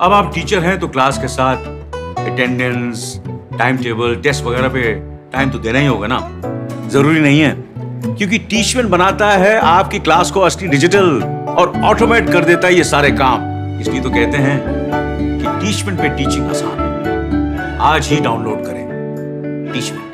अब आप टीचर हैं तो क्लास के साथ अटेंडेंस, टाइम टेबल, टेस्ट वगैरह पे टाइम तो देना ही होगा ना। जरूरी नहीं है, क्योंकि टीचमेंट बनाता है आपकी क्लास को असली डिजिटल और ऑटोमेट कर देता है ये सारे काम। इसलिए तो कहते हैं कि टीचमेंट पे टीचिंग आसान है। आज ही डाउनलोड करें टीचमेंट।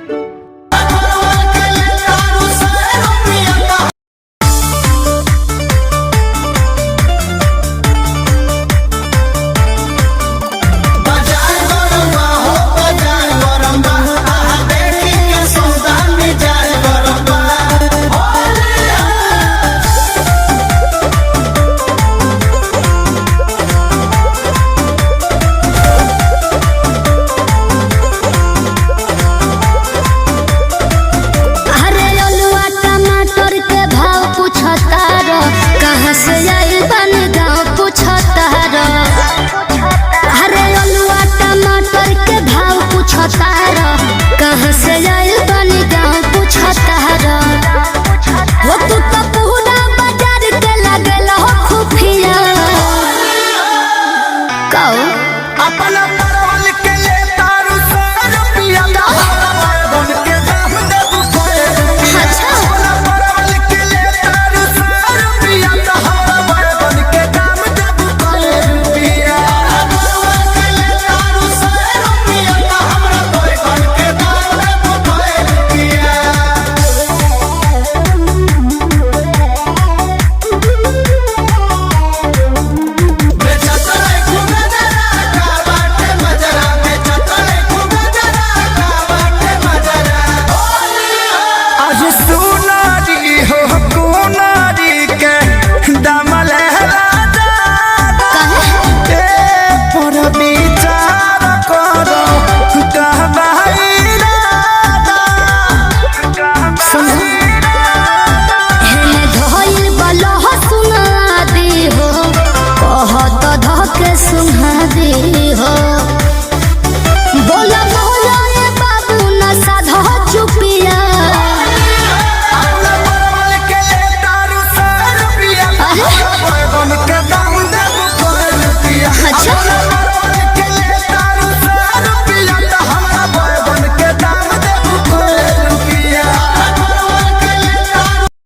अपना